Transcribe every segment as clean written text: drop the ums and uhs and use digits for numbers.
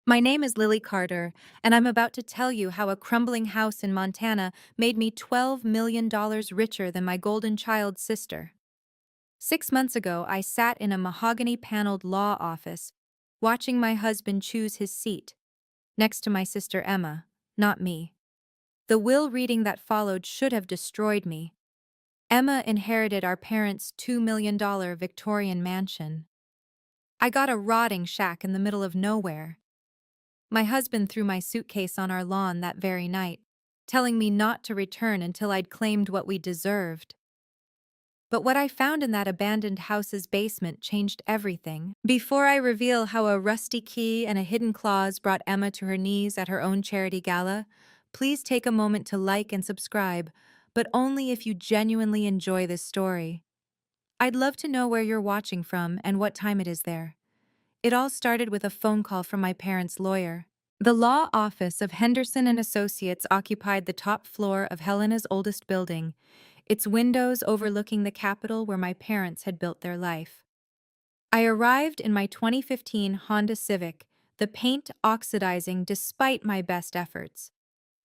My name is Lily Carter, and I'm about to tell you how a crumbling house in Montana made me $12 million richer than my golden child sister. 6 months ago, I sat in a mahogany paneled law office, watching my husband choose his seat, next to my sister Emma, not me. The will reading that followed should have destroyed me. Emma inherited our parents' $2 million Victorian mansion. I got a rotting shack in the middle of nowhere. My husband threw my suitcase on our lawn that very night, telling me not to return until I'd claimed what we deserved. But what I found in that abandoned house's basement changed everything. Before I reveal how a rusty key and a hidden clause brought Emma to her knees at her own charity gala, please take a moment to like and subscribe, but only if you genuinely enjoy this story. I'd love to know where you're watching from and what time it is there. It all started with a phone call from my parents' lawyer. The law office of Henderson and Associates occupied the top floor of Helena's oldest building, its windows overlooking the Capitol where my parents had built their life. I arrived in my 2015 Honda Civic, the paint oxidizing despite my best efforts.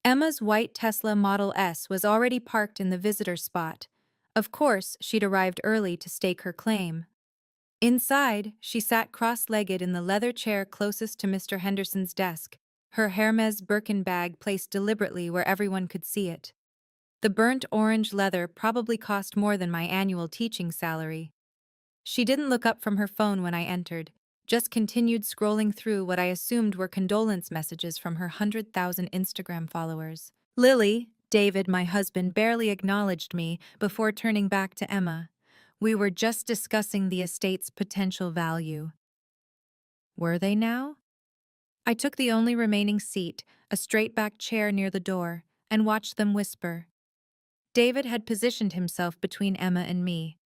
Emma's white Tesla Model S was already parked in the visitor spot. Of course, she'd arrived early to stake her claim. Inside, she sat cross-legged in the leather chair closest to Mr. Henderson's desk, her Hermes Birkin bag placed deliberately where everyone could see it. The burnt orange leather probably cost more than my annual teaching salary. She didn't look up from her phone when I entered, just continued scrolling through what I assumed were condolence messages from her 100,000 Instagram followers. Lily, David, my husband, barely acknowledged me before turning back to Emma. We were just discussing the estate's potential value. Were they now? I took the only remaining seat, a straight-back chair near the door, and watched them whisper. David had positioned himself between Emma and me,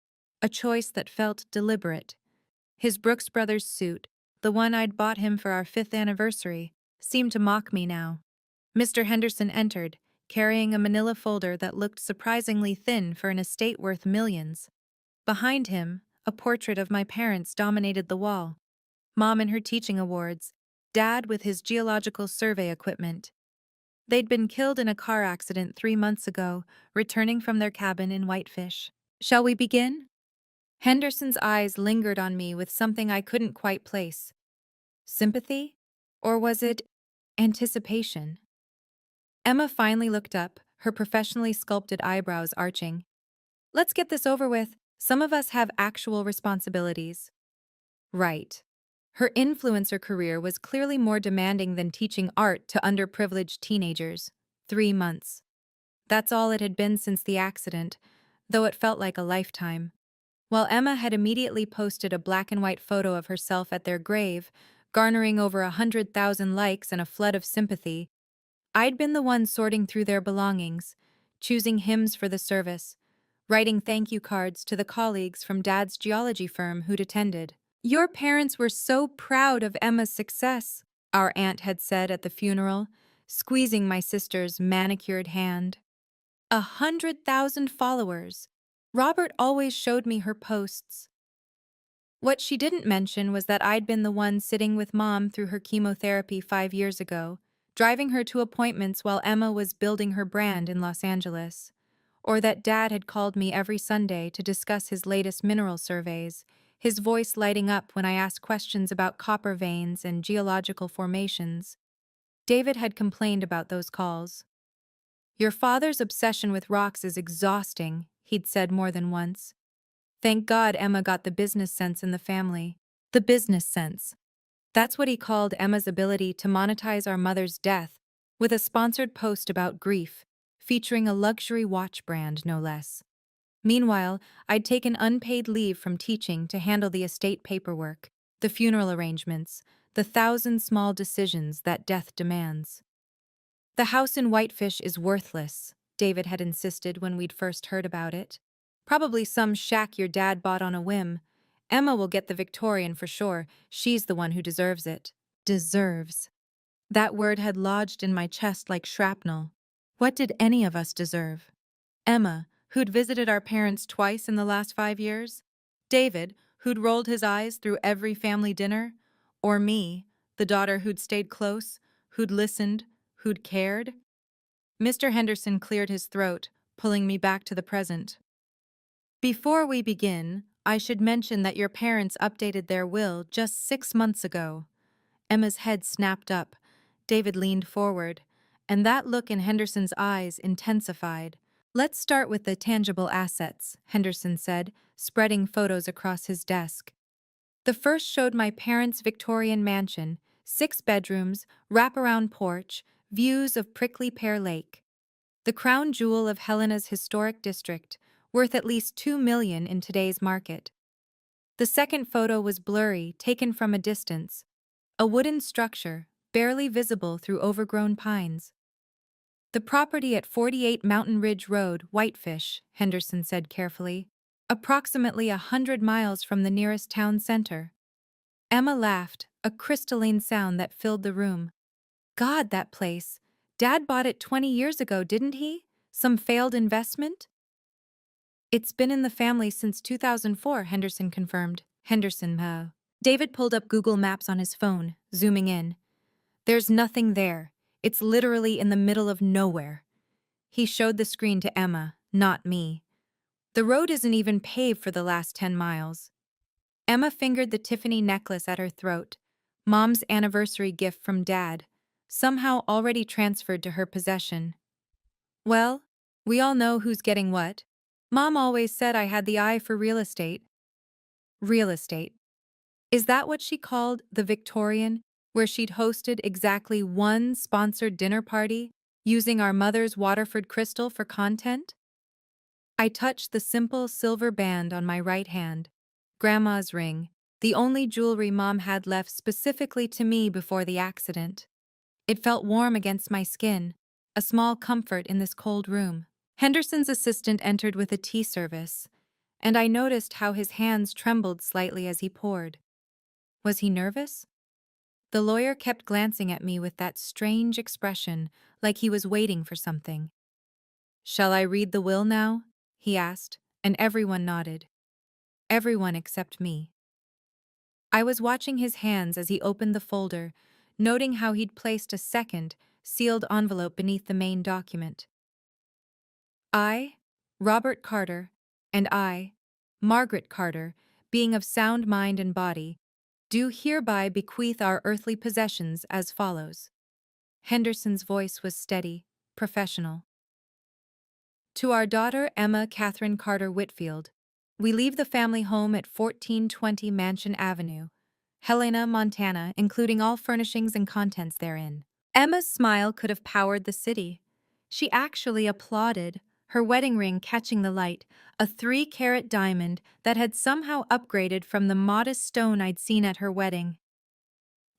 a choice that felt deliberate. His Brooks Brothers suit, the one I'd bought him for our 5th anniversary, seemed to mock me now. Mr. Henderson entered, carrying a manila folder that looked surprisingly thin for an estate worth millions. Behind him, a portrait of my parents dominated the wall. Mom in her teaching awards, Dad with his geological survey equipment. They'd been killed in a car accident 3 months ago, returning from their cabin in Whitefish. Shall we begin? Henderson's eyes lingered on me with something I couldn't quite place. Sympathy? Or was it anticipation? Emma finally looked up, her professionally sculpted eyebrows arching. Let's get this over with. Some of us have actual responsibilities. Right. Her influencer career was clearly more demanding than teaching art to underprivileged teenagers. 3 months. That's all it had been since the accident, though it felt like a lifetime. While Emma had immediately posted a black and white photo of herself at their grave, garnering over 100,000 likes and a flood of sympathy, I'd been the one sorting through their belongings, choosing hymns for the service, writing thank you cards to the colleagues from Dad's geology firm who'd attended. Your parents were so proud of Emma's success, our aunt had said at the funeral, squeezing my sister's manicured hand. 100,000 followers. Robert always showed me her posts. What she didn't mention was that I'd been the one sitting with Mom through her chemotherapy 5 years ago, driving her to appointments while Emma was building her brand in Los Angeles. Or that Dad had called me every Sunday to discuss his latest mineral surveys, his voice lighting up when I asked questions about copper veins and geological formations. David had complained about those calls. Your father's obsession with rocks is exhausting, he'd said more than once. Thank God Emma got the business sense in the family. The business sense. That's what he called Emma's ability to monetize our mother's death, with a sponsored post about grief, featuring a luxury watch brand, no less. Meanwhile, I'd taken unpaid leave from teaching to handle the estate paperwork, the funeral arrangements, the 1,000 small decisions that death demands. The house in Whitefish is worthless, David had insisted when we'd first heard about it. Probably some shack your dad bought on a whim. Emma will get the Victorian for sure. She's the one who deserves it. Deserves. That word had lodged in my chest like shrapnel. What did any of us deserve? Emma, who'd visited our parents twice in the last 5 years? David, who'd rolled his eyes through every family dinner? Or me, The daughter who'd stayed close, who'd listened, who'd cared? Mr. Henderson cleared his throat, pulling me back to the present. Before we begin, I should mention that your parents updated their will just 6 months ago. Emma's head snapped up. David leaned forward, and that look in Henderson's eyes intensified. Let's start with the tangible assets, Henderson said, spreading photos across his desk. The first showed my parents' Victorian mansion, 6 bedrooms, wraparound porch, views of Prickly Pear Lake. The crown jewel of Helena's historic district, worth at least $2 million in today's market. The second photo was blurry, taken from a distance. A wooden structure, barely visible through overgrown pines. The property at 48 Mountain Ridge Road, Whitefish, Henderson said carefully, approximately 100 miles from the nearest town center. Emma laughed, a crystalline sound that filled the room. God, that place. Dad bought it 20 years ago, didn't he? Some failed investment? It's been in the family since 2004, Henderson confirmed. David pulled up Google Maps on his phone, zooming in. There's nothing there. It's literally in the middle of nowhere. He showed the screen to Emma, not me. The road isn't even paved for the last 10 miles. Emma fingered the Tiffany necklace at her throat, Mom's anniversary gift from Dad, somehow already transferred to her possession. Well, we all know who's getting what. Mom always said I had the eye for real estate. Real estate. Is that what she called the Victorian, where she'd hosted exactly one sponsored dinner party, using our mother's Waterford crystal for content? I touched the simple silver band on my right hand, Grandma's ring, the only jewelry Mom had left specifically to me before the accident. It felt warm against my skin, a small comfort in this cold room. Henderson's assistant entered with a tea service, and I noticed how his hands trembled slightly as he poured. Was he nervous? The lawyer kept glancing at me with that strange expression, like he was waiting for something. Shall I read the will now? He asked, and everyone nodded. Everyone except me. I was watching his hands as he opened the folder, noting how he'd placed a second, sealed envelope beneath the main document. I, Robert Carter, and I, Margaret Carter, being of sound mind and body, do hereby bequeath our earthly possessions as follows. Henderson's voice was steady, professional. To our daughter Emma Catherine Carter Whitfield, we leave the family home at 1420 Mansion Avenue, Helena, Montana, including all furnishings and contents therein. Emma's smile could have powered the city. She actually applauded, her wedding ring catching the light, a 3-carat diamond that had somehow upgraded from the modest stone I'd seen at her wedding.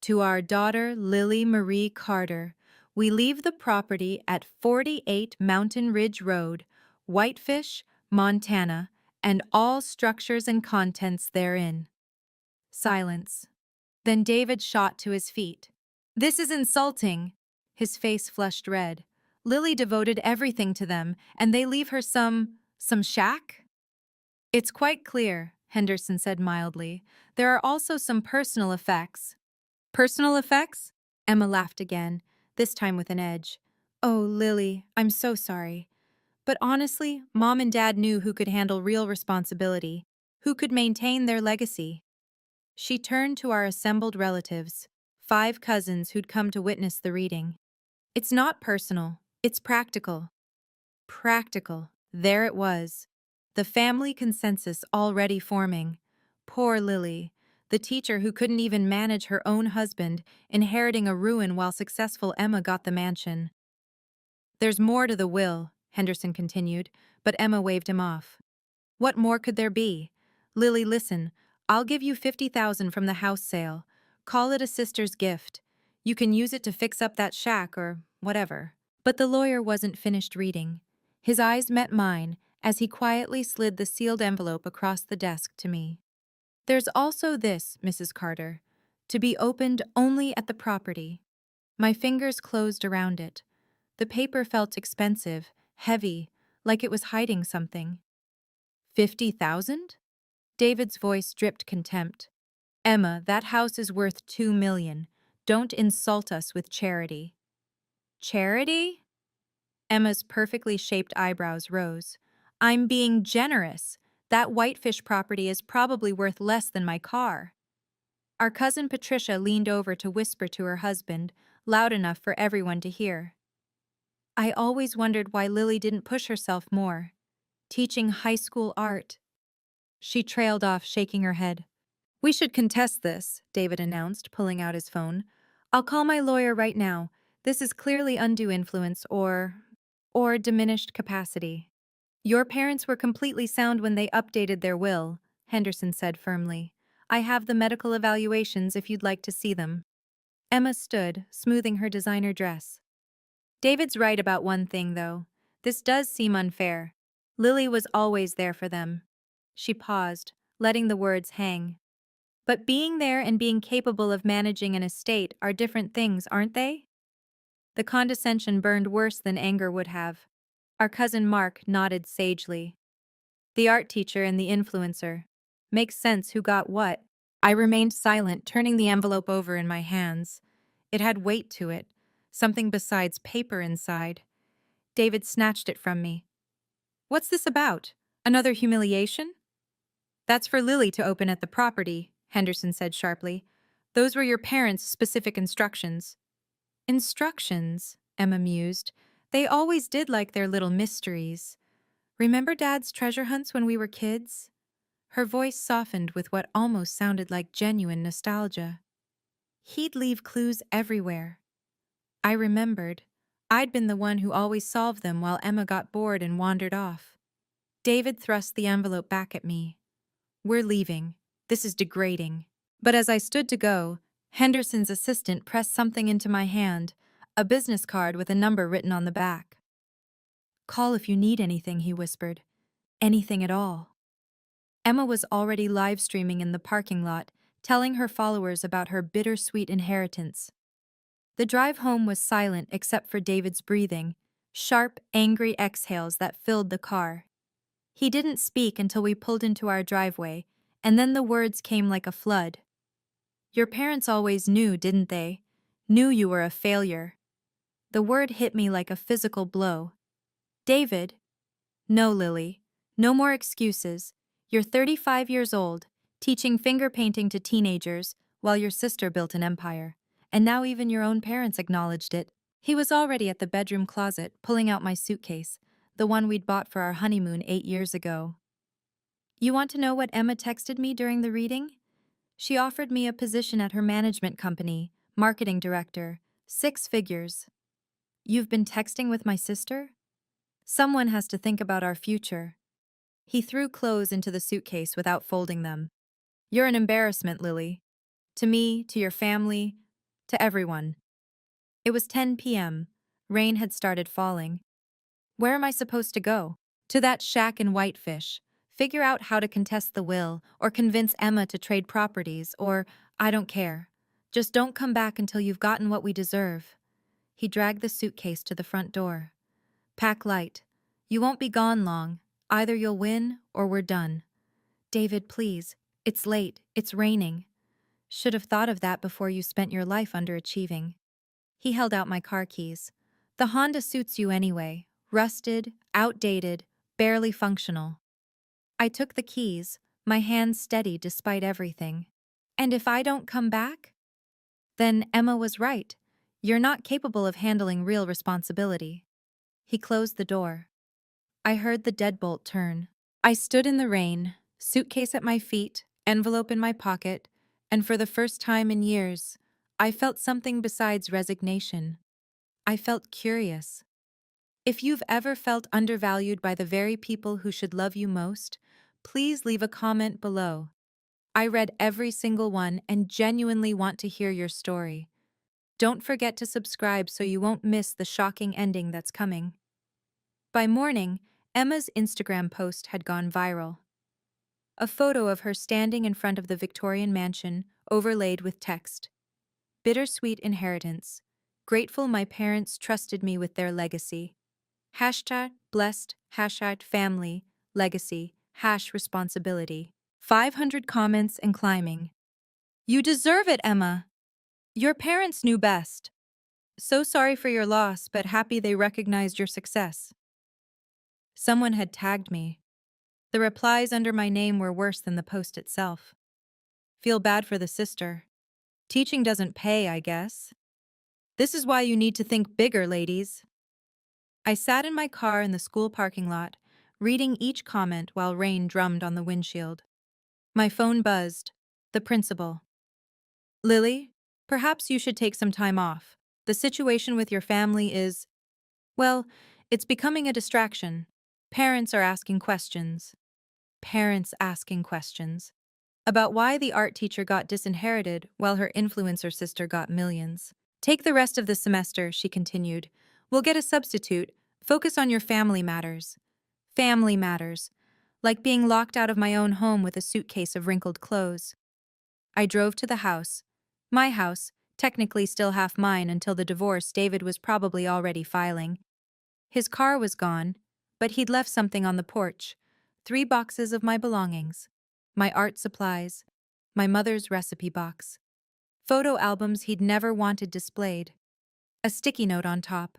To our daughter Lily Marie Carter, we leave the property at 48 Mountain Ridge Road, Whitefish, Montana, and all structures and contents therein. Silence. Then David shot to his feet. This is insulting. His face flushed red. Lily devoted everything to them, and they leave her some shack? It's quite clear, Henderson said mildly. There are also some personal effects. Personal effects? Emma laughed again, this time with an edge. Oh, Lily, I'm so sorry. But honestly, Mom and Dad knew who could handle real responsibility, who could maintain their legacy. She turned to our assembled relatives, 5 cousins who'd come to witness the reading. It's not personal, it's practical. Practical. There it was. The family consensus already forming. Poor Lily, the teacher who couldn't even manage her own husband, inheriting a ruin while successful Emma got the mansion. There's more to the will, Henderson continued, but Emma waved him off. What more could there be? Lily, listen, I'll give you $50,000 from the house sale. Call it a sister's gift. You can use it to fix up that shack or whatever. But the lawyer wasn't finished reading. His eyes met mine as he quietly slid the sealed envelope across the desk to me. There's also this, Mrs. Carter, to be opened only at the property. My fingers closed around it. The paper felt expensive, heavy, like it was hiding something. 50,000? David's voice dripped contempt. Emma, that house is worth $2 million. Don't insult us with charity. Charity? Emma's perfectly shaped eyebrows rose. I'm being generous. That whitefish property is probably worth less than my car. Our cousin Patricia leaned over to whisper to her husband, loud enough for everyone to hear. I always wondered why Lily didn't push herself more. Teaching high school art. She trailed off, shaking her head. We should contest this, David announced, pulling out his phone. I'll call my lawyer right now. This is clearly undue influence or diminished capacity. Your parents were completely sound when they updated their will, Henderson said firmly. I have the medical evaluations if you'd like to see them. Emma stood, smoothing her designer dress. David's right about one thing, though. This does seem unfair. Lily was always there for them. She paused, letting the words hang. But being there and being capable of managing an estate are different things, aren't they? The condescension burned worse than anger would have. Our cousin Mark nodded sagely. The art teacher and the influencer. Makes sense who got what. I remained silent, turning the envelope over in my hands. It had weight to it, something besides paper inside. David snatched it from me. What's this about? Another humiliation? That's for Lily to open at the property, Henderson said sharply. Those were your parents' specific instructions. Instructions, Emma mused. They always did like their little mysteries. Remember Dad's treasure hunts when we were kids? Her voice softened with what almost sounded like genuine nostalgia. He'd leave clues everywhere. I remembered. I'd been the one who always solved them while Emma got bored and wandered off. David thrust the envelope back at me. We're leaving. This is degrading. But as I stood to go, Henderson's assistant pressed something into my hand, a business card with a number written on the back. Call if you need anything, he whispered. Anything at all. Emma was already live streaming in the parking lot, telling her followers about her bittersweet inheritance. The drive home was silent except for David's breathing, sharp, angry exhales that filled the car. He didn't speak until we pulled into our driveway, and then the words came like a flood. Your parents always knew, didn't they? Knew you were a failure. The word hit me like a physical blow. David? No, Lily. No more excuses. You're 35 years old, teaching finger painting to teenagers, while your sister built an empire. And now even your own parents acknowledged it. He was already at the bedroom closet, pulling out my suitcase, the one we'd bought for our honeymoon 8 years ago. You want to know what Emma texted me during the reading? She offered me a position at her management company, marketing director, 6 figures. You've been texting with my sister? Someone has to think about our future. He threw clothes into the suitcase without folding them. You're an embarrassment, Lily. To me, to your family, to everyone. It was 10 p.m. Rain had started falling. Where am I supposed to go? To that shack in Whitefish. Figure out how to contest the will, or convince Emma to trade properties, or I don't care. Just don't come back until you've gotten what we deserve. He dragged the suitcase to the front door. Pack light. You won't be gone long. Either you'll win, or we're done. David, please. It's late. It's raining. Should have thought of that before you spent your life underachieving. He held out my car keys. The Honda suits you anyway. Rusted, outdated, barely functional. I took the keys, my hands steady despite everything. And if I don't come back? Then Emma was right. You're not capable of handling real responsibility. He closed the door. I heard the deadbolt turn. I stood in the rain, suitcase at my feet, envelope in my pocket, and for the first time in years, I felt something besides resignation. I felt curious. If you've ever felt undervalued by the very people who should love you most, please leave a comment below. I read every single one and genuinely want to hear your story. Don't forget to subscribe so you won't miss the shocking ending that's coming. By morning, Emma's Instagram post had gone viral. A photo of her standing in front of the Victorian mansion, overlaid with text. Bittersweet inheritance. Grateful my parents trusted me with their legacy. Hashtag blessed, hashtag family, legacy, hash responsibility. 500 comments and climbing. You deserve it, Emma. Your parents knew best. So sorry for your loss, but happy they recognized your success. Someone had tagged me. The replies under my name were worse than the post itself. Feel bad for the sister. Teaching doesn't pay, I guess. This is why you need to think bigger, ladies. I sat in my car in the school parking lot, reading each comment while rain drummed on the windshield. My phone buzzed. The principal. Lily, perhaps you should take some time off. The situation with your family is, well, it's becoming a distraction. Parents are asking questions. Parents asking questions. About why the art teacher got disinherited while her influencer sister got millions. Take the rest of the semester, she continued. We'll get a substitute. Focus on your family matters. Family matters. Like being locked out of my own home with a suitcase of wrinkled clothes. I drove to the house. My house, technically still half mine until the divorce David was probably already filing. His car was gone, but he'd left something on the porch. 3 boxes of my belongings. My art supplies. My mother's recipe box. Photo albums he'd never wanted displayed. A sticky note on top.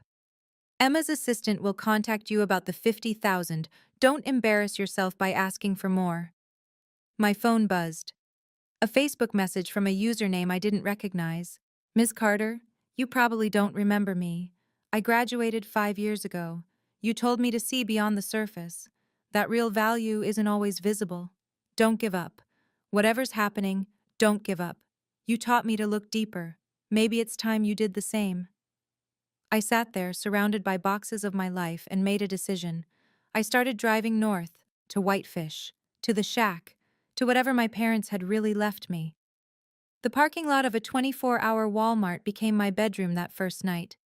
Emma's assistant will contact you about the 50,000. Don't embarrass yourself by asking for more. My phone buzzed. A Facebook message from a username I didn't recognize. Ms. Carter, you probably don't remember me. I graduated 5 years ago. You told me to see beyond the surface. That real value isn't always visible. Don't give up. Whatever's happening, don't give up. You taught me to look deeper. Maybe it's time you did the same. I sat there, surrounded by boxes of my life, and made a decision. I started driving north, to Whitefish, to the shack, to whatever my parents had really left me. The parking lot of a 24-hour Walmart became my bedroom that first night.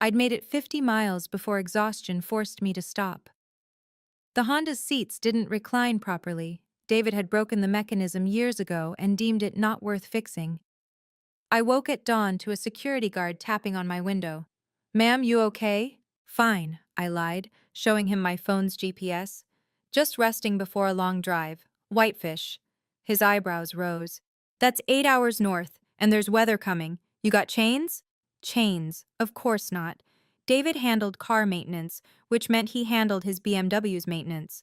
I'd made it 50 miles before exhaustion forced me to stop. The Honda's seats didn't recline properly. David had broken the mechanism years ago and deemed it not worth fixing. I woke at dawn to a security guard tapping on my window. Ma'am, you okay? Fine, I lied, showing him my phone's GPS. Just resting before a long drive. Whitefish. His eyebrows rose. That's 8 hours north, and there's weather coming. You got chains? Chains, of course not. David handled car maintenance, which meant he handled his BMW's maintenance.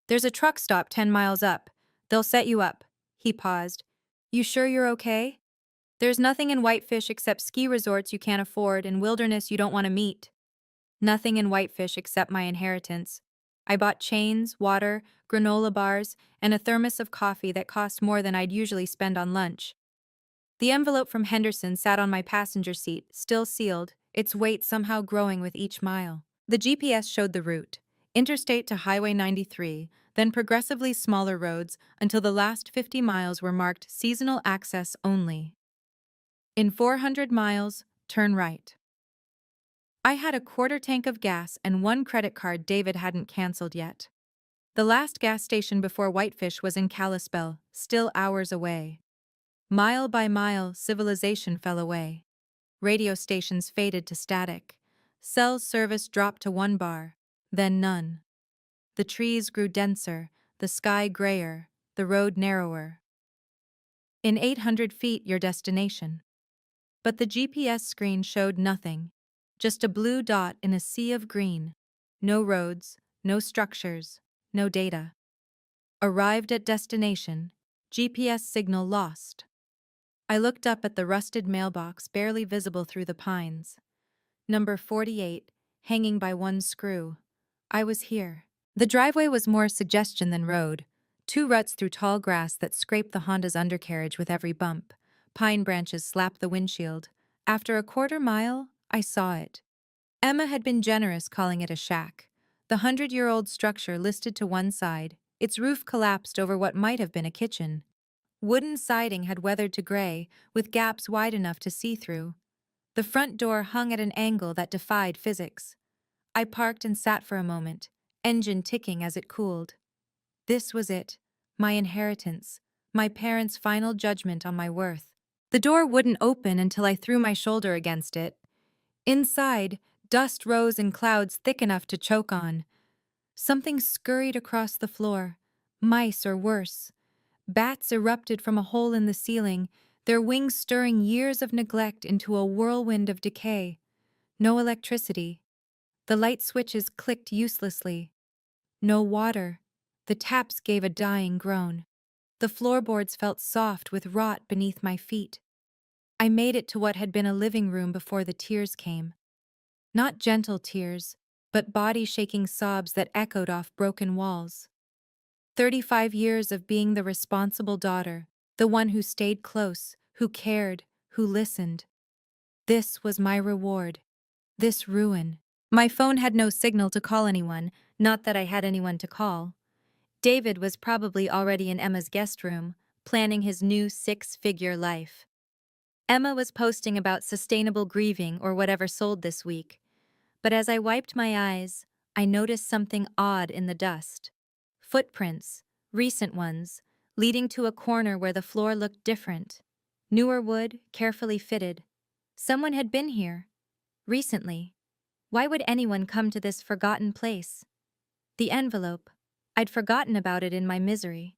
There's a truck stop 10 miles up. They'll set you up. He paused. You sure you're okay? There's nothing in Whitefish except ski resorts you can't afford and wilderness you don't want to meet. Nothing in Whitefish except my inheritance. I bought chains, water, granola bars, and a thermos of coffee that cost more than I'd usually spend on lunch. The envelope from Henderson sat on my passenger seat, still sealed, its weight somehow growing with each mile. The GPS showed the route. Interstate to Highway 93, then progressively smaller roads until the last 50 miles were marked seasonal access only. In 400 miles, turn right. I had a quarter tank of gas and 1 credit card David hadn't canceled yet. The last gas station before Whitefish was in Kalispell, still hours away. Mile by mile, civilization fell away. Radio stations faded to static. Cell service dropped to 1 bar, then none. The trees grew denser, the sky grayer, the road narrower. In 800 feet, your destination. But the GPS screen showed nothing, just a blue dot in a sea of green. No roads, no structures, no data. Arrived at destination, GPS signal lost. I looked up at the rusted mailbox barely visible through the pines. Number 48, hanging by 1 screw. I was here. The driveway was more suggestion than road. 2 ruts through tall grass that scraped the Honda's undercarriage with every bump. Pine branches slapped the windshield. After a quarter mile, I saw it. Emma had been generous calling it a shack. The 100-year-old structure listed to one side, its roof collapsed over what might have been a kitchen. Wooden siding had weathered to gray, with gaps wide enough to see through. The front door hung at an angle that defied physics. I parked and sat for a moment, engine ticking as it cooled. This was it, my inheritance, my parents' final judgment on my worth. The door wouldn't open until I threw my shoulder against it. Inside, dust rose in clouds thick enough to choke on. Something scurried across the floor, mice or worse. Bats erupted from a hole in the ceiling, their wings stirring years of neglect into a whirlwind of decay. No electricity. The light switches clicked uselessly. No water. The taps gave a dying groan. The floorboards felt soft with rot beneath my feet. I made it to what had been a living room before the tears came. Not gentle tears, but body-shaking sobs that echoed off broken walls. 35 years of being the responsible daughter, the one who stayed close, who cared, who listened. This was my reward. This ruin. My phone had no signal to call anyone, not that I had anyone to call. David was probably already in Emma's guest room, planning his new six-figure life. Emma was posting about sustainable grieving or whatever sold this week. But as I wiped my eyes, I noticed something odd in the dust. Footprints, recent ones, leading to a corner where the floor looked different. Newer wood, carefully fitted. Someone had been here. Recently. Why would anyone come to this forgotten place? The envelope. I'd forgotten about it in my misery.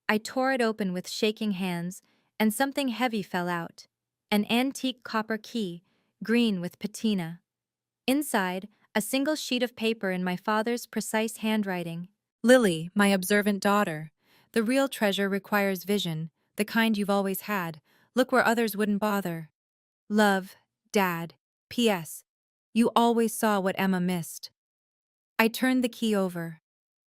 I tore it open with shaking hands, and something heavy fell out. An antique copper key, green with patina. Inside, a single sheet of paper in my father's precise handwriting. Lily, my observant daughter. The real treasure requires vision, the kind you've always had. Look where others wouldn't bother. Love, Dad. P.S. You always saw what Emma missed. I turned the key over.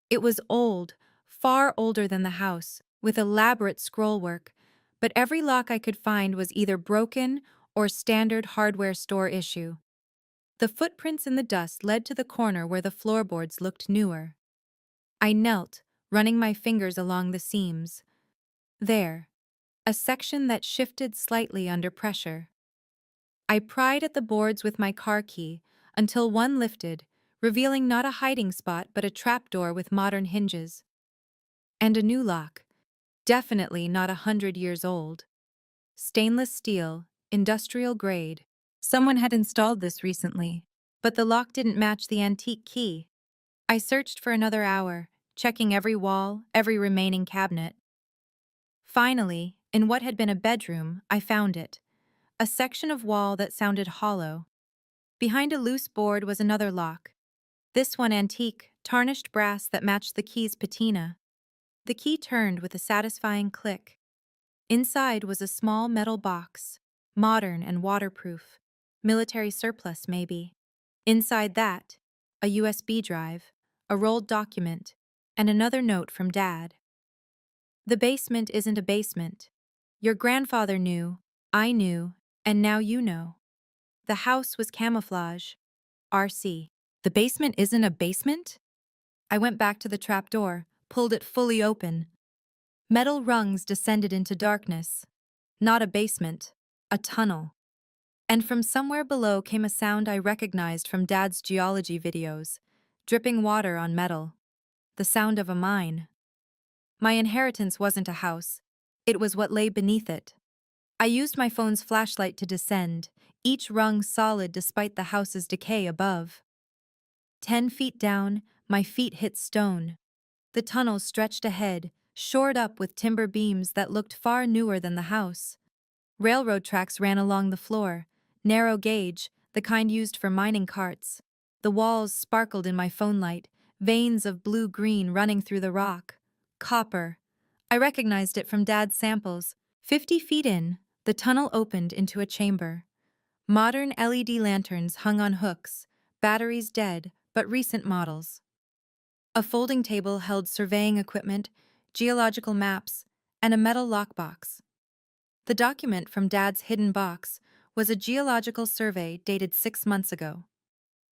It was old, far older than the house, with elaborate scrollwork, but every lock I could find was either broken or standard hardware store issue. The footprints in the dust led to the corner where the floorboards looked newer. I knelt, running my fingers along the seams. There, a section that shifted slightly under pressure. I pried at the boards with my car key until one lifted, revealing not a hiding spot but a trapdoor with modern hinges. And a new lock, definitely not 100 years old. Stainless steel, industrial grade. Someone had installed this recently, but the lock didn't match the antique key. I searched for another hour, checking every wall, every remaining cabinet. Finally, in what had been a bedroom, I found it. A section of wall that sounded hollow. Behind a loose board was another lock. This one antique, tarnished brass that matched the key's patina. The key turned with a satisfying click. Inside was a small metal box, modern and waterproof. Military surplus, maybe. Inside that, a USB drive, a rolled document, and another note from Dad. The basement isn't a basement. Your grandfather knew, I knew, and now you know. The house was camouflage. RC. The basement isn't a basement? I went back to the trapdoor, pulled it fully open. Metal rungs descended into darkness. Not a basement, a tunnel. And from somewhere below came a sound I recognized from Dad's geology videos, dripping water on metal. The sound of a mine. My inheritance wasn't a house. It was what lay beneath it. I used my phone's flashlight to descend, each rung solid despite the house's decay above. 10 feet down, my feet hit stone. The tunnel stretched ahead, shored up with timber beams that looked far newer than the house. Railroad tracks ran along the floor, narrow gauge, the kind used for mining carts. The walls sparkled in my phone light, veins of blue-green running through the rock. Copper. I recognized it from Dad's samples. 50 feet in, the tunnel opened into a chamber. Modern LED lanterns hung on hooks, batteries dead, but recent models. A folding table held surveying equipment, geological maps, and a metal lockbox. The document from Dad's hidden box was a geological survey dated 6 months ago.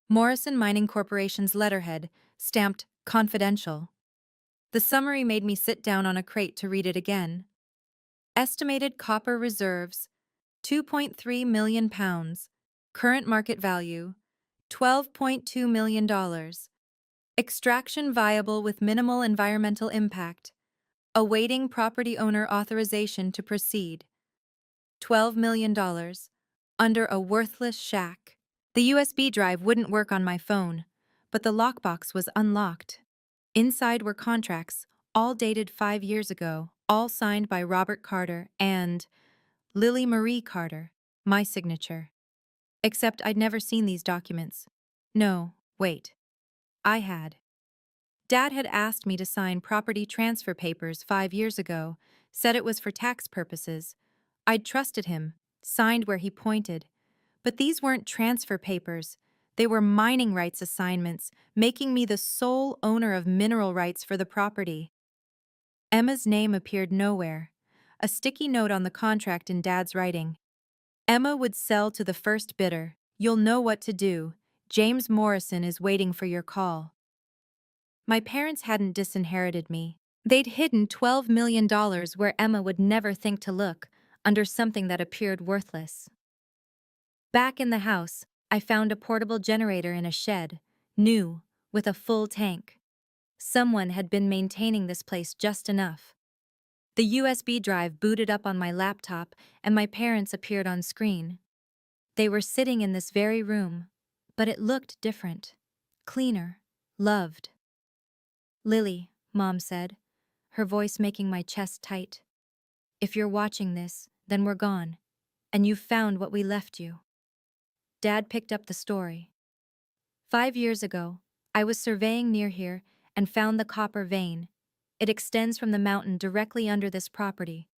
Morrison Mining Corporation's letterhead, stamped confidential. The summary made me sit down on a crate to read it again. Estimated copper reserves, 2.3 million pounds. Current market value, $12.2 million. Extraction viable with minimal environmental impact. Awaiting property owner authorization to proceed. $12 million. Under a worthless shack. The USB drive wouldn't work on my phone, but the lockbox was unlocked. Inside were contracts, all dated 5 years ago, all signed by Robert Carter and Lily Marie Carter. My signature. Except I'd never seen these documents. No, wait. I had. Dad had asked me to sign property transfer papers 5 years ago, said it was for tax purposes. I'd trusted him, signed where he pointed. But these weren't transfer papers. They were mining rights assignments, making me the sole owner of mineral rights for the property. Emma's name appeared nowhere. A sticky note on the contract in Dad's writing. Emma would sell to the first bidder. You'll know what to do. James Morrison is waiting for your call. My parents hadn't disinherited me. They'd hidden $12 million where Emma would never think to look, under something that appeared worthless. Back in the house, I found a portable generator in a shed, new, with a full tank. Someone had been maintaining this place just enough. The USB drive booted up on my laptop, and my parents appeared on screen. They were sitting in this very room, but it looked different. Cleaner. Loved. Lily, Mom said, her voice making my chest tight. If you're watching this, then we're gone, and you've found what we left you. Dad picked up the story. 5 years ago, I was surveying near here and found the copper vein. It extends from the mountain directly under this property.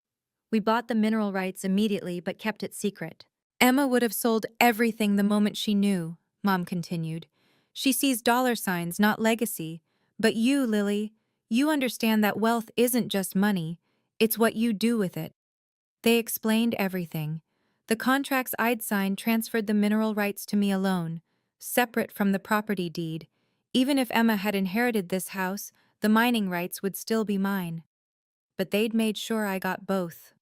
We bought the mineral rights immediately but kept it secret. Emma would have sold everything the moment she knew, Mom continued. She sees dollar signs, not legacy. But you, Lily, you understand that wealth isn't just money, it's what you do with it. They explained everything. The contracts I'd signed transferred the mineral rights to me alone, separate from the property deed. Even if Emma had inherited this house, the mining rights would still be mine. But they'd made sure I got both.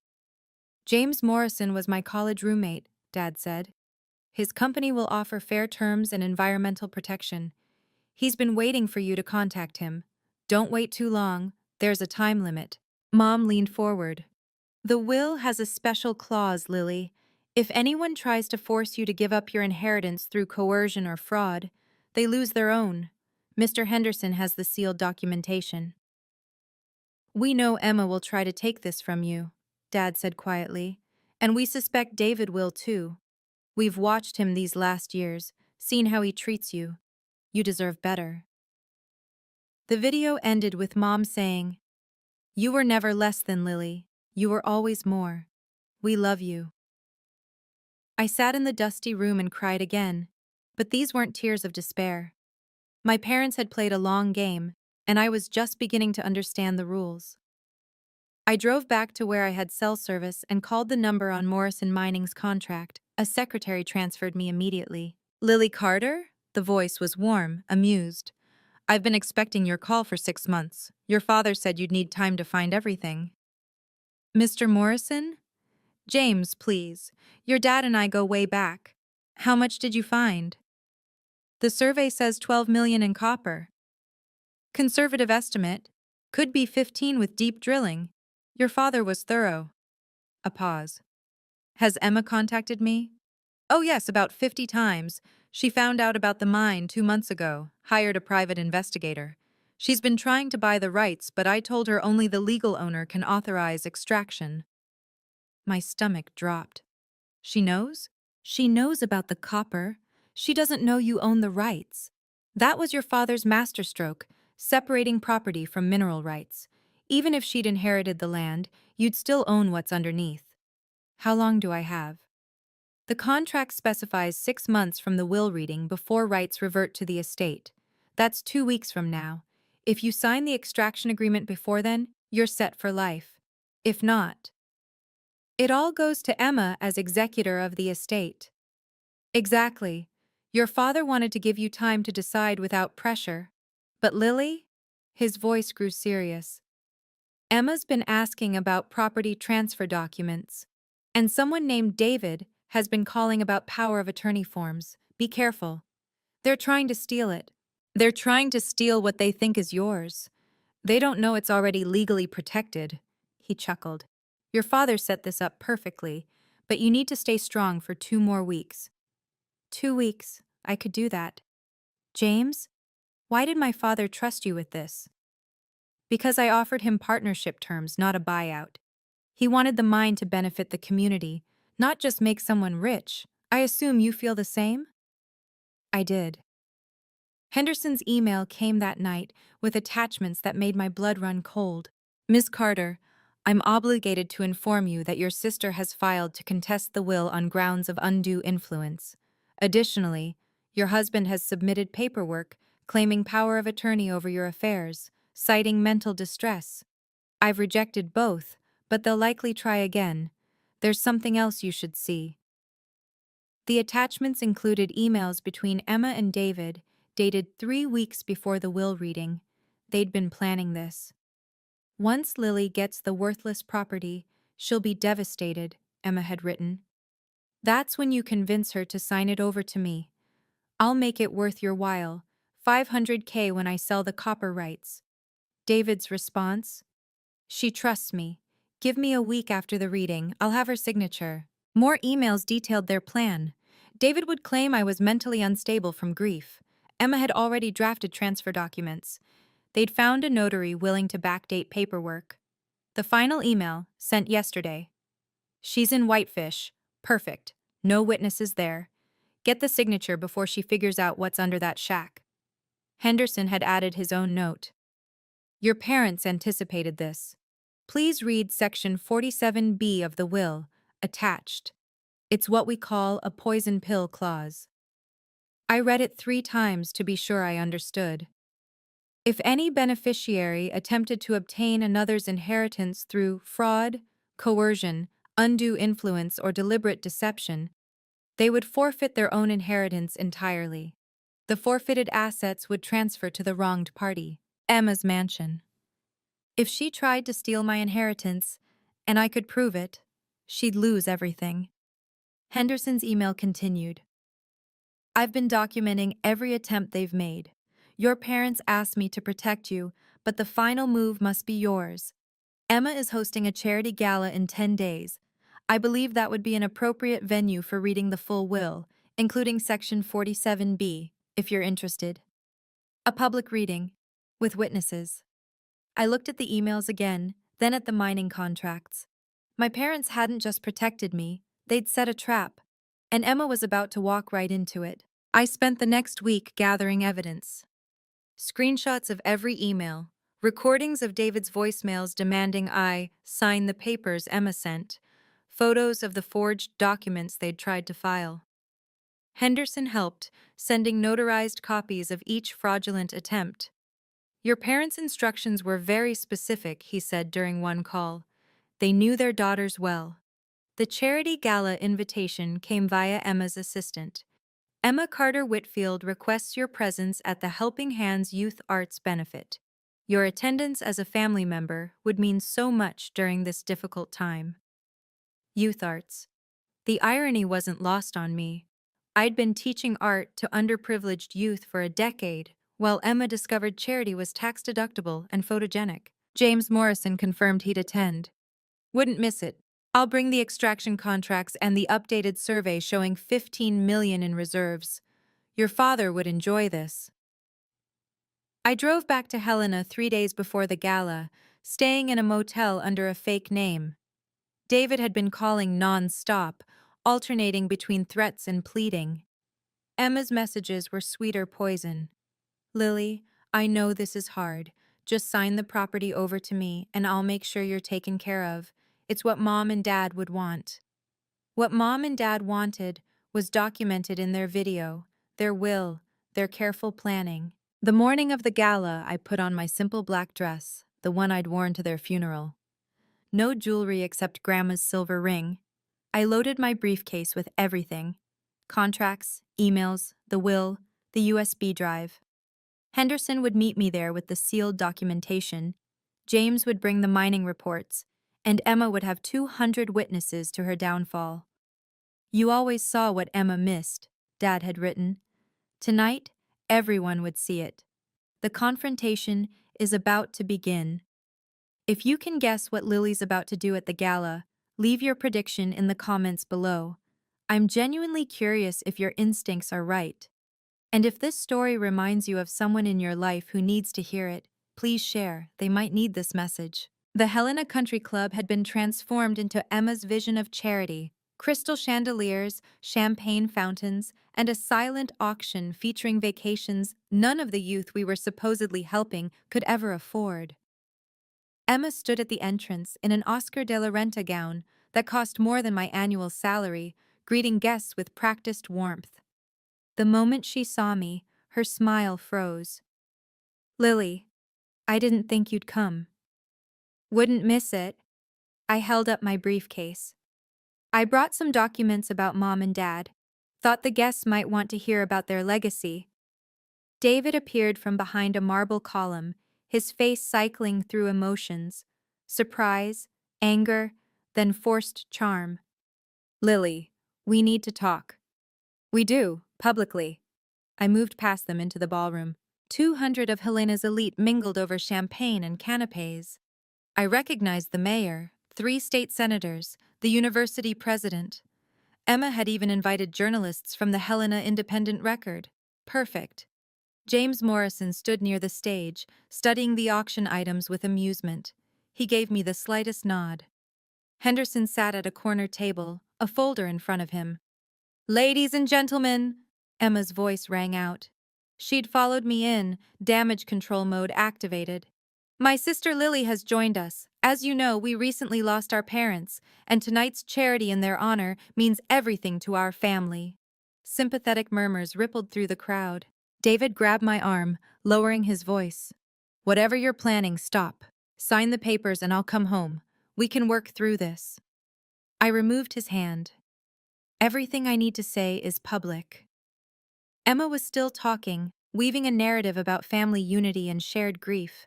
James Morrison was my college roommate, Dad said. His company will offer fair terms and environmental protection. He's been waiting for you to contact him. Don't wait too long, there's a time limit. Mom leaned forward. The will has a special clause, Lily. If anyone tries to force you to give up your inheritance through coercion or fraud, they lose their own. Mr. Henderson has the sealed documentation. We know Emma will try to take this from you, Dad said quietly, and we suspect David will too. We've watched him these last years, seen how he treats you. You deserve better. The video ended with Mom saying, "You were never less than Lily. You were always more. We love you." I sat in the dusty room and cried again, but these weren't tears of despair. My parents had played a long game, and I was just beginning to understand the rules. I drove back to where I had cell service and called the number on Morrison Mining's contract. A secretary transferred me immediately. "Lily Carter?" The voice was warm, amused. "I've been expecting your call for 6 months. Your father said you'd need time to find everything." "Mr. Morrison?" "James, please. Your dad and I go way back. How much did you find?" "The survey says 12 million in copper." "Conservative estimate. Could be 15 with deep drilling. Your father was thorough." A pause. "Has Emma contacted me?" "Oh yes, about 50 times. She found out about the mine 2 months ago, hired a private investigator. She's been trying to buy the rights, but I told her only the legal owner can authorize extraction." My stomach dropped. "She knows?" "She knows about the copper. She doesn't know you own the rights. That was your father's masterstroke, separating property from mineral rights. Even if she'd inherited the land, you'd still own what's underneath." "How long do I have?" "The contract specifies 6 months from the will reading before rights revert to the estate. That's 2 weeks from now. If you sign the extraction agreement before then, you're set for life. If not, it all goes to Emma as executor of the estate." "Exactly. Your father wanted to give you time to decide without pressure. But Lily?" His voice grew serious. "Emma's been asking about property transfer documents. And someone named David has been calling about power of attorney forms. Be careful. They're trying to steal it. They're trying to steal what they think is yours. They don't know it's already legally protected." He chuckled. "Your father set this up perfectly, but you need to stay strong for 2 more weeks." 2 weeks. I could do that. "James, why did my father trust you with this?" "Because I offered him partnership terms, not a buyout. He wanted the mine to benefit the community, not just make someone rich. I assume you feel the same? I did. Henderson's email came that night with attachments that made my blood run cold. Miss Carter, I'm obligated to inform you that your sister has filed to contest the will on grounds of undue influence. Additionally, your husband has submitted paperwork claiming power of attorney over your affairs, citing mental distress. I've rejected both, but they'll likely try again. There's something else you should see. The attachments included emails between Emma and David, dated 3 weeks before the will reading. They'd been planning this. Once Lily gets the worthless property, she'll be devastated, Emma had written. That's when you convince her to sign it over to me. I'll make it worth your while. $500K when I sell the copper rights. David's response? She trusts me. Give me a week after the reading, I'll have her signature. More emails detailed their plan. David would claim I was mentally unstable from grief. Emma had already drafted transfer documents. They'd found a notary willing to backdate paperwork. The final email, sent yesterday. She's in Whitefish. Perfect. No witnesses there. Get the signature before she figures out what's under that shack. Henderson had added his own note. Your parents anticipated this. Please read Section 47B of the will, attached. It's what we call a poison pill clause. I read it 3 times to be sure I understood. If any beneficiary attempted to obtain another's inheritance through fraud, coercion, undue influence, or deliberate deception, they would forfeit their own inheritance entirely. The forfeited assets would transfer to the wronged party, Emma's mansion. If she tried to steal my inheritance, and I could prove it, she'd lose everything. Henderson's email continued. I've been documenting every attempt they've made. Your parents asked me to protect you, but the final move must be yours. Emma is hosting a charity gala in 10 days. I believe that would be an appropriate venue for reading the full will, including Section 47B, if you're interested. A public reading, with witnesses. I looked at the emails again, then at the mining contracts. My parents hadn't just protected me, they'd set a trap, and Emma was about to walk right into it. I spent the next week gathering evidence. Screenshots of every email, recordings of David's voicemails demanding I sign the papers Emma sent, photos of the forged documents they'd tried to file. Henderson helped, sending notarized copies of each fraudulent attempt. Your parents' instructions were very specific, he said during one call. They knew their daughters well. The charity gala invitation came via Emma's assistant. Emma Carter Whitfield requests your presence at the Helping Hands Youth Arts Benefit. Your attendance as a family member would mean so much during this difficult time. Youth Arts. The irony wasn't lost on me. I'd been teaching art to underprivileged youth for a decade, while Emma discovered charity was tax-deductible and photogenic. James Morrison confirmed he'd attend. Wouldn't miss it. I'll bring the extraction contracts and the updated survey showing 15 million in reserves. Your father would enjoy this. I drove back to Helena 3 days before the gala, staying in a motel under a fake name. David had been calling non-stop, alternating between threats and pleading. Emma's messages were sweeter poison. Lily, I know this is hard. Just sign the property over to me and I'll make sure you're taken care of. It's what Mom and Dad would want. What Mom and Dad wanted was documented in their video, their will, their careful planning. The morning of the gala, I put on my simple black dress, the one I'd worn to their funeral. No jewelry except Grandma's silver ring. I loaded my briefcase with everything. Contracts, emails, the will, the USB drive. Henderson would meet me there with the sealed documentation. James would bring the mining reports, and Emma would have 200 witnesses to her downfall. You always saw what Emma missed, Dad had written. Tonight, everyone would see it. The confrontation is about to begin. If you can guess what Lily's about to do at the gala, leave your prediction in the comments below. I'm genuinely curious if your instincts are right. And if this story reminds you of someone in your life who needs to hear it, please share. They might need this message. The Helena Country Club had been transformed into Emma's vision of charity. Crystal chandeliers, champagne fountains, and a silent auction featuring vacations none of the youth we were supposedly helping could ever afford. Emma stood at the entrance in an Oscar de la Renta gown that cost more than my annual salary, greeting guests with practiced warmth. The moment she saw me, her smile froze. "Lily, I didn't think you'd come." "Wouldn't miss it." I held up my briefcase. "I brought some documents about Mom and Dad. Thought the guests might want to hear about their legacy." David appeared from behind a marble column, his face cycling through emotions: surprise, anger, then forced charm. "Lily, we need to talk." "We do, publicly." I moved past them into the ballroom. 200 of Helena's elite mingled over champagne and canapes. I recognized the mayor, 3 state senators, the university president. Emma had even invited journalists from the Helena Independent Record. Perfect. James Morrison stood near the stage, studying the auction items with amusement. He gave me the slightest nod. Henderson sat at a corner table, a folder in front of him. "Ladies and gentlemen," Emma's voice rang out. She'd followed me in, damage control mode activated. "My sister Lily has joined us. As you know, we recently lost our parents, and tonight's charity in their honor means everything to our family." Sympathetic murmurs rippled through the crowd. David grabbed my arm, lowering his voice. "Whatever you're planning, stop. Sign the papers and I'll come home. We can work through this." I removed his hand. "Everything I need to say is public." Emma was still talking, weaving a narrative about family unity and shared grief.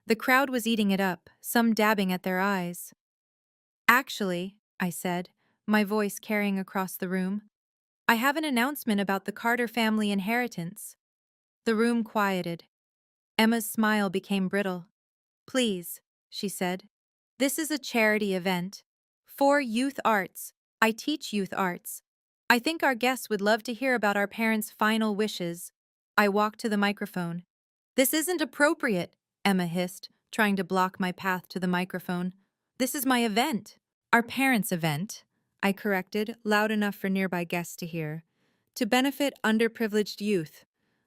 The crowd was eating it up, some dabbing at their eyes. "Actually," I said, my voice carrying across the room, "I have an announcement about the Carter family inheritance." The room quieted. Emma's smile became brittle. "Please," she said. "This is a charity event. For youth arts. I teach youth arts. I think our guests would love to hear about our parents' final wishes." I walked to the microphone. "This isn't appropriate," Emma hissed, trying to block my path to the microphone. "This is my event." "Our parents' event," I corrected, loud enough for nearby guests to hear. "To benefit underprivileged youth.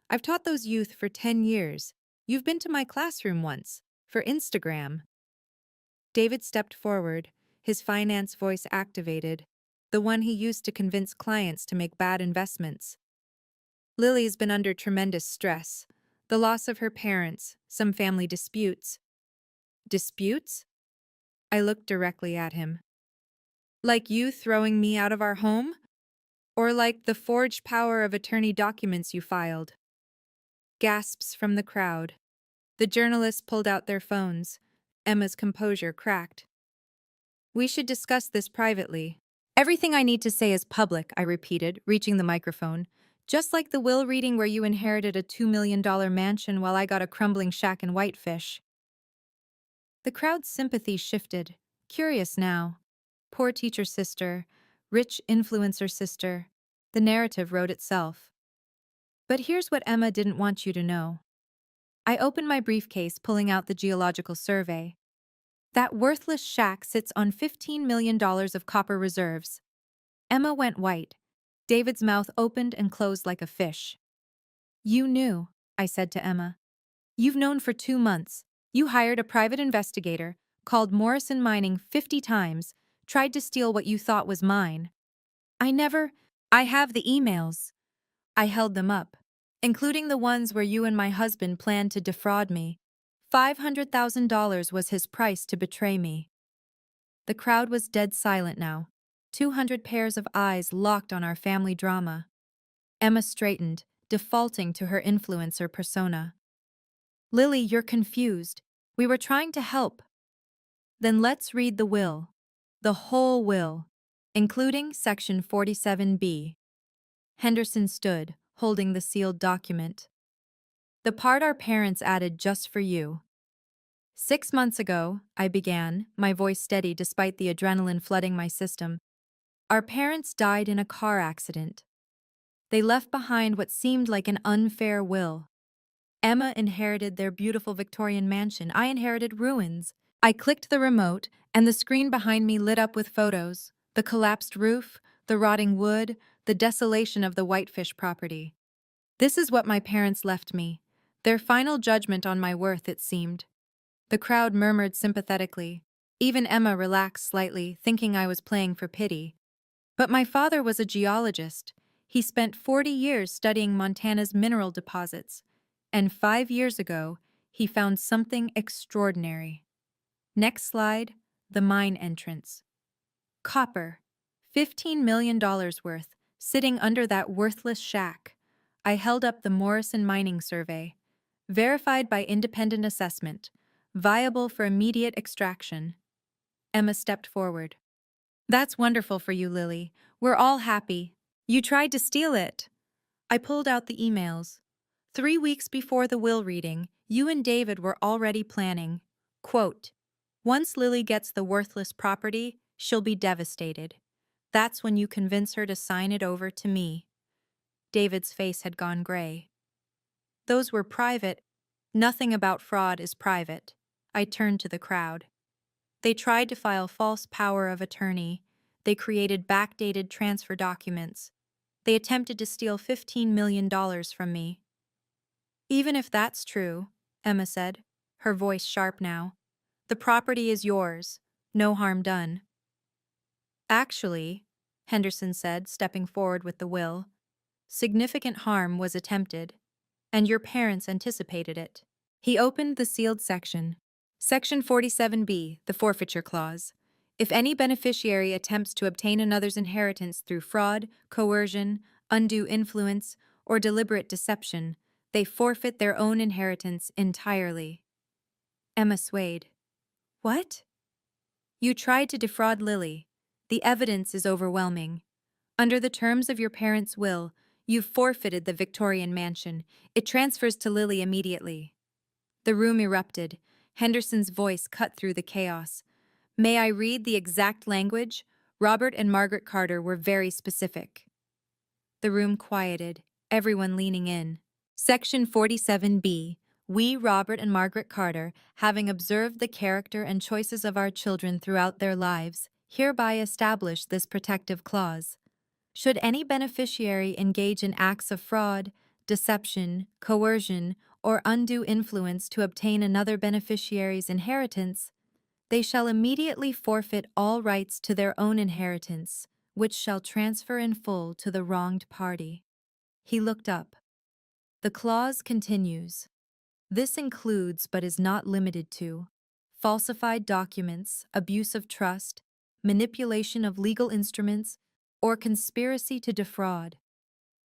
I've taught those youth for 10 years. You've been to my classroom once, for Instagram." David stepped forward, his finance voice activated, the one he used to convince clients to make bad investments. "Lily's been under tremendous stress. The loss of her parents, some family disputes." "Disputes?" I looked directly at him. "Like you throwing me out of our home? Or like the forged power of attorney documents you filed?" Gasps from the crowd. The journalists pulled out their phones. Emma's composure cracked. "We should discuss this privately." "Everything I need to say is public," I repeated, reaching the microphone. "Just like the will reading where you inherited a $2 million mansion while I got a crumbling shack in Whitefish." The crowd's sympathy shifted. Curious now. Poor teacher sister, rich influencer sister. The narrative wrote itself. But here's what Emma didn't want you to know. I opened my briefcase, pulling out the geological survey. "That worthless shack sits on $15 million of copper reserves." Emma went white. David's mouth opened and closed like a fish. "You knew," I said to Emma. "You've known for 2 months. You hired a private investigator, called Morrison Mining 50 times, tried to steal what you thought was mine." "I never—" "I have the emails." I held them up, including the ones where you and my husband planned to defraud me. $500,000 was his price to betray me. The crowd was dead silent now. 200 pairs of eyes locked on our family drama. Emma straightened, defaulting to her influencer persona. "Lily, you're confused. We were trying to help." "Then let's read the will. The whole will, including Section 47B. Henderson stood, holding the sealed document. "The part our parents added just for you." 6 months ago," I began, my voice steady despite the adrenaline flooding my system, "our parents died in a car accident. They left behind what seemed like an unfair will. Emma inherited their beautiful Victorian mansion. I inherited ruins. I clicked the remote, and the screen behind me lit up with photos: the collapsed roof, the rotting wood, the desolation of the Whitefish property. This is what my parents left me, their final judgment on my worth, it seemed. The crowd murmured sympathetically. Even Emma relaxed slightly, thinking I was playing for pity. But my father was a geologist. He spent 40 years studying Montana's mineral deposits, and 5 years ago, he found something extraordinary. Next slide, the mine entrance. Copper, $15 million worth, sitting under that worthless shack. I held up the Morrison Mining Survey. Verified by independent assessment. Viable for immediate extraction. Emma stepped forward. That's wonderful for you, Lily. We're all happy. You tried to steal it. I pulled out the emails. 3 weeks before the will reading, you and David were already planning. Quote, "Once Lily gets the worthless property, she'll be devastated. That's when you convince her to sign it over to me." David's face had gone gray. Those were private. Nothing about fraud is private. I turned to the crowd. They tried to file false power of attorney. They created backdated transfer documents. They attempted to steal $15 million from me. Even if that's true, Emma said, her voice sharp now, the property is yours. No harm done. Actually, Henderson said, stepping forward with the will, significant harm was attempted, and your parents anticipated it. He opened the sealed section. Section 47B, the forfeiture clause. If any beneficiary attempts to obtain another's inheritance through fraud, coercion, undue influence, or deliberate deception, they forfeit their own inheritance entirely. Emma swayed. What? You tried to defraud Lily. The evidence is overwhelming. Under the terms of your parents' will, you've forfeited the Victorian mansion. It transfers to Lily immediately. The room erupted. Henderson's voice cut through the chaos. May I read the exact language? Robert and Margaret Carter were very specific. The room quieted, everyone leaning in. Section 47B. We, Robert and Margaret Carter, having observed the character and choices of our children throughout their lives, hereby establish this protective clause. Should any beneficiary engage in acts of fraud, deception, coercion, or undue influence to obtain another beneficiary's inheritance, they shall immediately forfeit all rights to their own inheritance, which shall transfer in full to the wronged party. He looked up. The clause continues. This includes, but is not limited to, falsified documents, abuse of trust, manipulation of legal instruments, or conspiracy to defraud.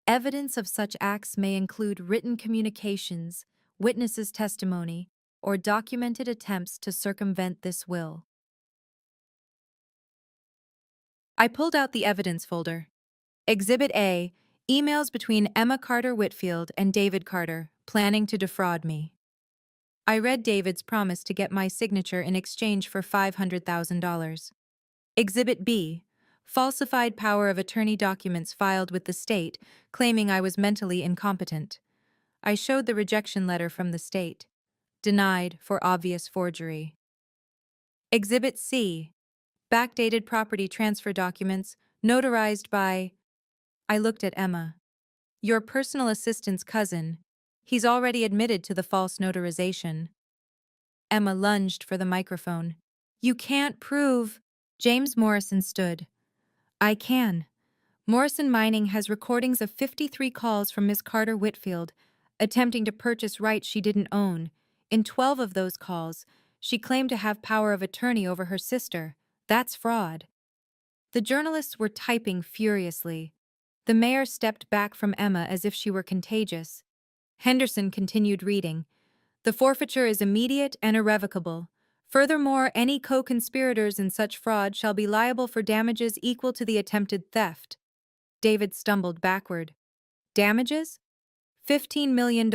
Evidence of such acts may include written communications, witnesses' testimony, or documented attempts to circumvent this will. I pulled out the evidence folder. Exhibit A, emails between Emma Carter Whitfield and David Carter, planning to defraud me. I read David's promise to get my signature in exchange for $500,000. Exhibit B, falsified power of attorney documents filed with the state, claiming I was mentally incompetent. I showed the rejection letter from the state. Denied for obvious forgery. Exhibit C, backdated property transfer documents, notarized by... I looked at Emma. Your personal assistant's cousin. He's already admitted to the false notarization. Emma lunged for the microphone. You can't prove... James Morrison stood. I can. Morrison Mining has recordings of 53 calls from Miss Carter Whitfield, attempting to purchase rights she didn't own. In 12 of those calls, she claimed to have power of attorney over her sister. That's fraud. The journalists were typing furiously. The mayor stepped back from Emma as if she were contagious. Henderson continued reading. The forfeiture is immediate and irrevocable. Furthermore, any co-conspirators in such fraud shall be liable for damages equal to the attempted theft. David stumbled backward. Damages? $15 million,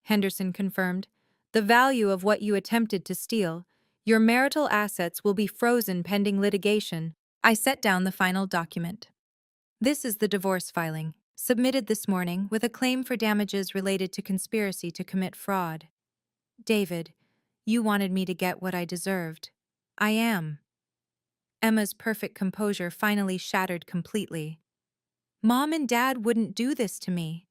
Henderson confirmed. The value of what you attempted to steal. Your marital assets will be frozen pending litigation. I set down the final document. This is the divorce filing, submitted this morning with a claim for damages related to conspiracy to commit fraud. David, You wanted me to get what I deserved. I am. Emma's perfect composure finally shattered completely. Mom and Dad wouldn't do this to me.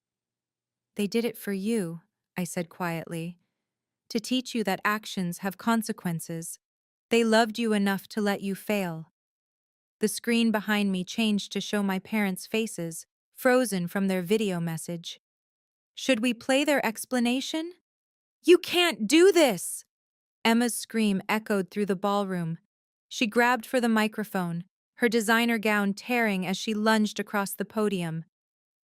They did it for you, I said quietly, to teach you that actions have consequences. They loved you enough to let you fail. The screen behind me changed to show my parents' faces, frozen from their video message. Should we play their explanation? You can't do this! Emma's scream echoed through the ballroom. She grabbed for the microphone, her designer gown tearing as she lunged across the podium.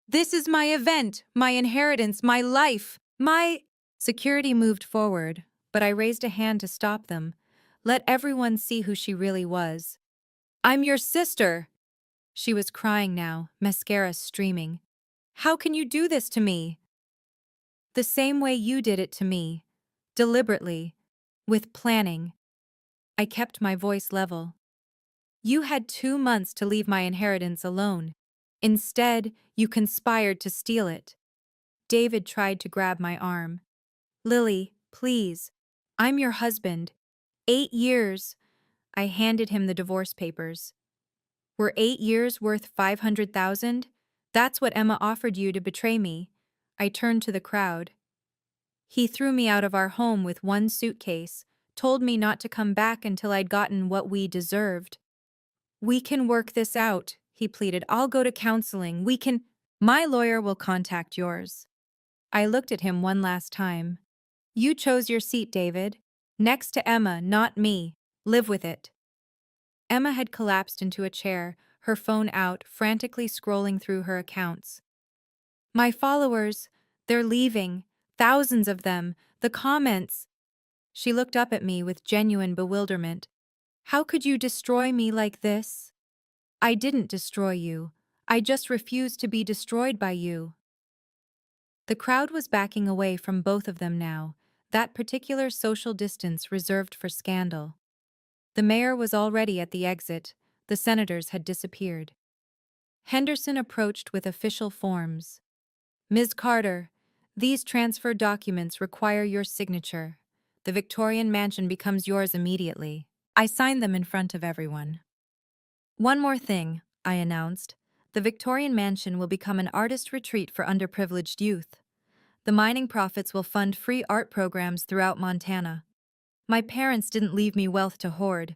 This is my event, my inheritance, my life, my... Security moved forward, but I raised a hand to stop them. Let everyone see who she really was. I'm your sister! She was crying now, mascara streaming. How can you do this to me? The same way you did it to me. Deliberately. With planning. I kept my voice level. You had 2 months to leave my inheritance alone. Instead, you conspired to steal it. David tried to grab my arm. Lily, please. I'm your husband. 8 years. I handed him the divorce papers. Were 8 years worth 500,000? That's what Emma offered you to betray me. I turned to the crowd. He threw me out of our home with 1 suitcase, told me not to come back until I'd gotten what we deserved. We can work this out, he pleaded. I'll go to counseling. My lawyer will contact yours. I looked at him one last time. You chose your seat, David. Next to Emma, not me. Live with it. Emma had collapsed into a chair, her phone out, frantically scrolling through her accounts. My followers, they're leaving. Thousands of them. The comments. She looked up at me with genuine bewilderment. How could you destroy me like this? I didn't destroy you. I just refused to be destroyed by you. The crowd was backing away from both of them now, that particular social distance reserved for scandal. The mayor was already at the exit. The senators had disappeared. Henderson approached with official forms. Ms. Carter, these transfer documents require your signature. The Victorian mansion becomes yours immediately. I signed them in front of everyone. One more thing, I announced. The Victorian mansion will become an artist retreat for underprivileged youth. The mining profits will fund free art programs throughout Montana. My parents didn't leave me wealth to hoard.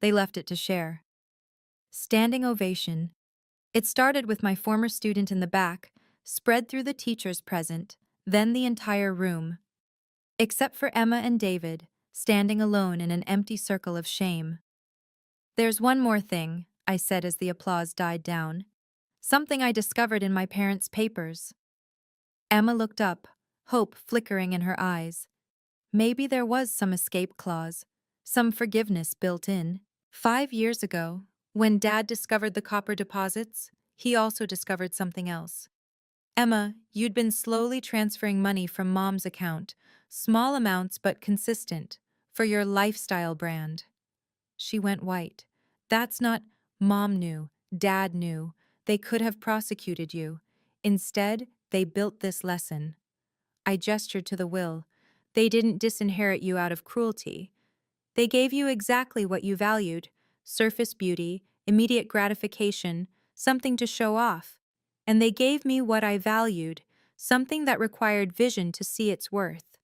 They left it to share. Standing ovation. It started with my former student in the back, spread through the teachers present, then the entire room. Except for Emma and David, standing alone in an empty circle of shame. There's one more thing, I said as the applause died down. Something I discovered in my parents' papers. Emma looked up, hope flickering in her eyes. Maybe there was some escape clause, some forgiveness built in. 5 years ago, when Dad discovered the copper deposits, he also discovered something else. Emma, you'd been slowly transferring money from Mom's account, small amounts but consistent, for your lifestyle brand. She went white. That's not... Mom knew. Dad knew. They could have prosecuted you. Instead, they built this lesson. I gestured to the will. They didn't disinherit you out of cruelty. They gave you exactly what you valued: surface beauty, immediate gratification, something to show off. And they gave me what I valued, something that required vision to see its worth.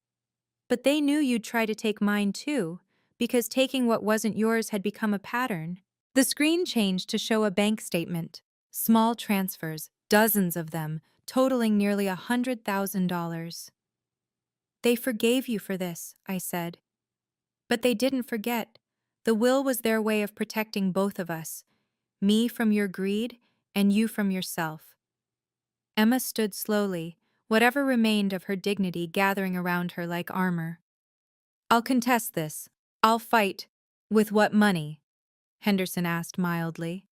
But they knew you'd try to take mine too, because taking what wasn't yours had become a pattern. The screen changed to show a bank statement. Small transfers, dozens of them, totaling nearly $100,000. They forgave you for this, I said. But they didn't forget. The will was their way of protecting both of us, me from your greed and you from yourself. Emma stood slowly, whatever remained of her dignity gathering around her like armor. I'll contest this. I'll fight. With what money? Henderson asked mildly.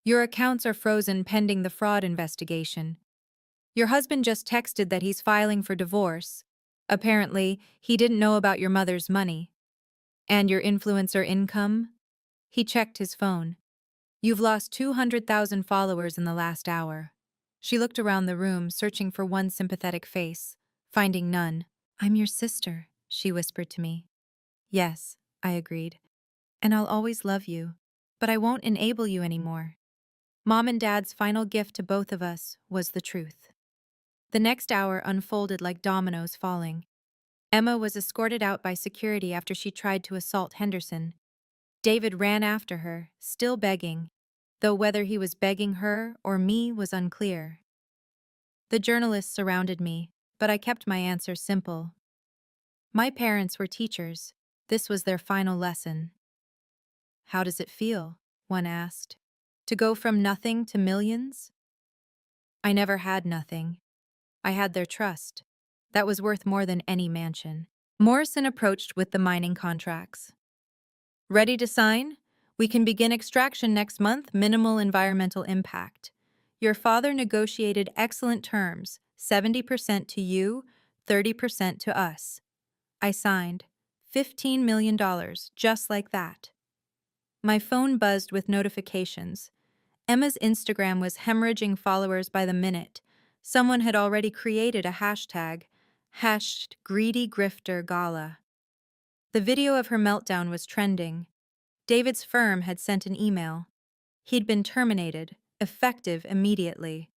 Your accounts are frozen pending the fraud investigation. Your husband just texted that he's filing for divorce. Apparently, he didn't know about your mother's money. And your influencer income? He checked his phone. You've lost 200,000 followers in the last hour. She looked around the room, searching for one sympathetic face, finding none. I'm your sister, she whispered to me. Yes, I agreed. And I'll always love you. But I won't enable you anymore. Mom and Dad's final gift to both of us was the truth. The next hour unfolded like dominoes falling. Emma was escorted out by security after she tried to assault Henderson. David ran after her, still begging, though whether he was begging her or me was unclear. The journalists surrounded me, but I kept my answer simple. My parents were teachers. This was their final lesson. How does it feel? One asked. To go from nothing to millions? I never had nothing. I had their trust. That was worth more than any mansion. Morrison approached with the mining contracts. Ready to sign? We can begin extraction next month, minimal environmental impact. Your father negotiated excellent terms, 70% to you, 30% to us. I signed. $15 million, just like that. My phone buzzed with notifications. Emma's Instagram was hemorrhaging followers by the minute. Someone had already created a hashtag, #GreedyGrifterGala. The video of her meltdown was trending. David's firm had sent an email. He'd been terminated, effective immediately.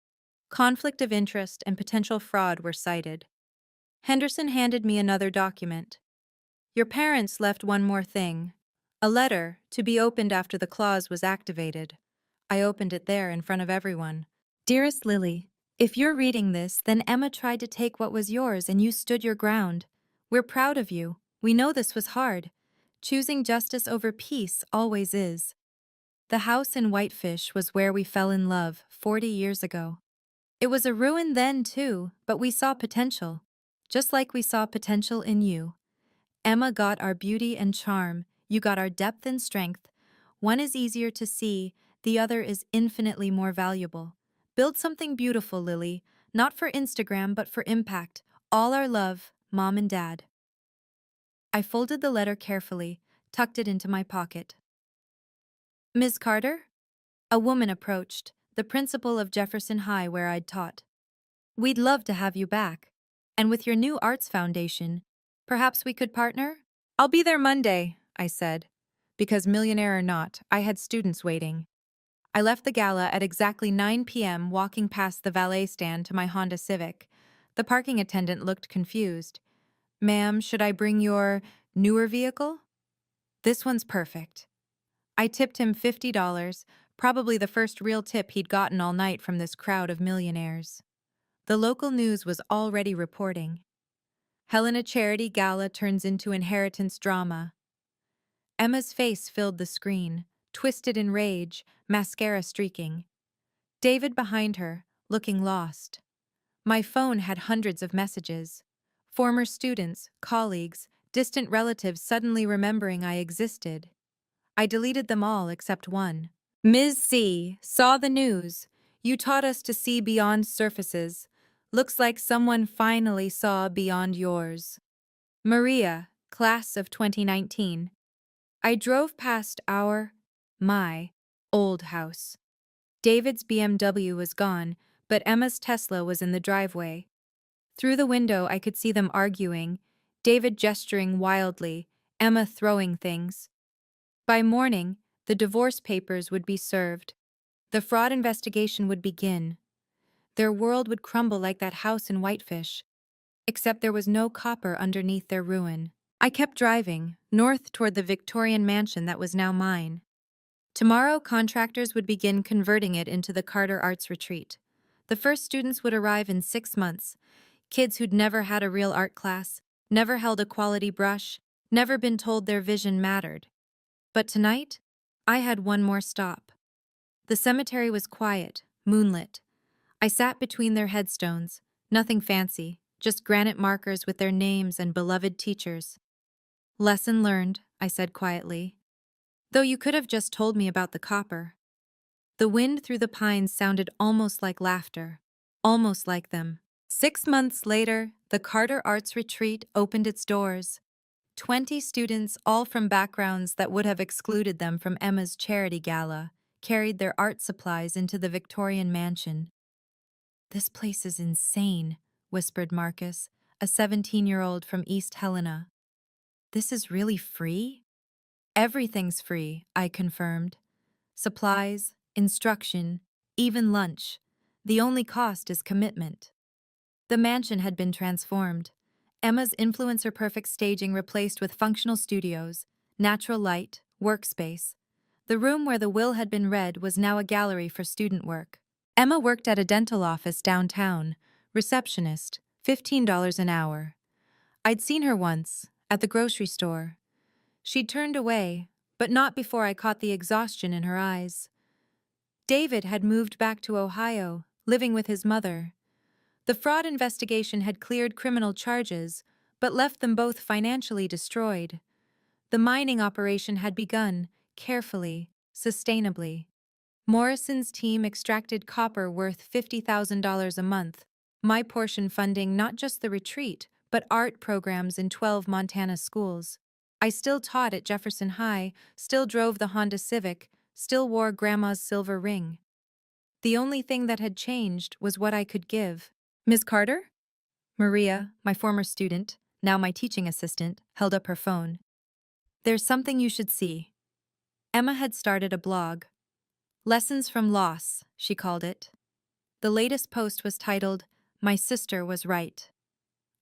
Conflict of interest and potential fraud were cited. Henderson handed me another document. Your parents left one more thing. A letter, to be opened after the clause was activated. I opened it there in front of everyone. Dearest Lily, if you're reading this, then Emma tried to take what was yours and you stood your ground. We're proud of you. We know this was hard. Choosing justice over peace always is. The house in Whitefish was where we fell in love 40 years ago. It was a ruin then, too, but we saw potential. Just like we saw potential in you. Emma got our beauty and charm, you got our depth and strength. One is easier to see, the other is infinitely more valuable. Build something beautiful, Lily, not for Instagram but for impact. All our love, Mom and Dad. I folded the letter carefully, tucked it into my pocket. Ms. Carter? A woman approached, the principal of Jefferson High where I'd taught. We'd love to have you back. And with your new arts foundation, perhaps we could partner? I'll be there Monday, I said. Because millionaire or not, I had students waiting. I left the gala at exactly 9 p.m. walking past the valet stand to my Honda Civic. The parking attendant looked confused. Ma'am, should I bring your newer vehicle? This one's perfect. I tipped him $50, probably the first real tip he'd gotten all night from this crowd of millionaires. The local news was already reporting. Helena Charity Gala turns into inheritance drama. Emma's face filled the screen, twisted in rage, mascara streaking. David behind her, looking lost. My phone had hundreds of messages. Former students, colleagues, distant relatives suddenly remembering I existed. I deleted them all except one. Ms. C. Saw the news. You taught us to see beyond surfaces. Looks like someone finally saw beyond yours. Maria, class of 2019. I drove past my old house. David's BMW was gone, but Emma's Tesla was in the driveway. Through the window, I could see them arguing, David gesturing wildly, Emma throwing things. By morning, the divorce papers would be served. The fraud investigation would begin. Their world would crumble like that house in Whitefish, except there was no copper underneath their ruin. I kept driving, north toward the Victorian mansion that was now mine. Tomorrow, contractors would begin converting it into the Carter Arts Retreat. The first students would arrive in 6 months, kids who'd never had a real art class, never held a quality brush, never been told their vision mattered. But tonight, I had one more stop. The cemetery was quiet, moonlit. I sat between their headstones, nothing fancy, just granite markers with their names and beloved teachers. Lesson learned, I said quietly. Though you could have just told me about the copper. The wind through the pines sounded almost like laughter, almost like them. 6 months later, the Carter Arts Retreat opened its doors. 20 students, all from backgrounds that would have excluded them from Emma's charity gala, carried their art supplies into the Victorian mansion. This place is insane, whispered Marcus, a 17-year-old from East Helena. This is really free? Everything's free, I confirmed. Supplies, instruction, even lunch. The only cost is commitment. The mansion had been transformed. Emma's influencer perfect staging replaced with functional studios, natural light, workspace. The room where the will had been read was now a gallery for student work. Emma worked at a dental office downtown, receptionist, $15 an hour. I'd seen her once, at the grocery store. She'd turned away, but not before I caught the exhaustion in her eyes. David had moved back to Ohio, living with his mother. The fraud investigation had cleared criminal charges, but left them both financially destroyed. The mining operation had begun, carefully, sustainably. Morrison's team extracted copper worth $50,000 a month, my portion funding not just the retreat, but art programs in 12 Montana schools. I still taught at Jefferson High, still drove the Honda Civic, still wore Grandma's silver ring. The only thing that had changed was what I could give. Ms. Carter? Maria, my former student, now my teaching assistant, held up her phone. There's something you should see. Emma had started a blog. Lessons from Loss, she called it. The latest post was titled, My Sister Was Right.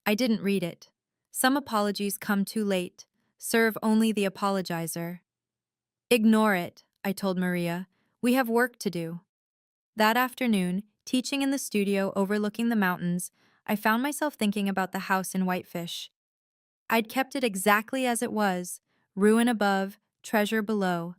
I didn't read it. Some apologies come too late. Serve only the apologizer. Ignore it, I told Maria. We have work to do. That afternoon, teaching in the studio overlooking the mountains, I found myself thinking about the house in Whitefish. I'd kept it exactly as it was, ruin above, treasure below.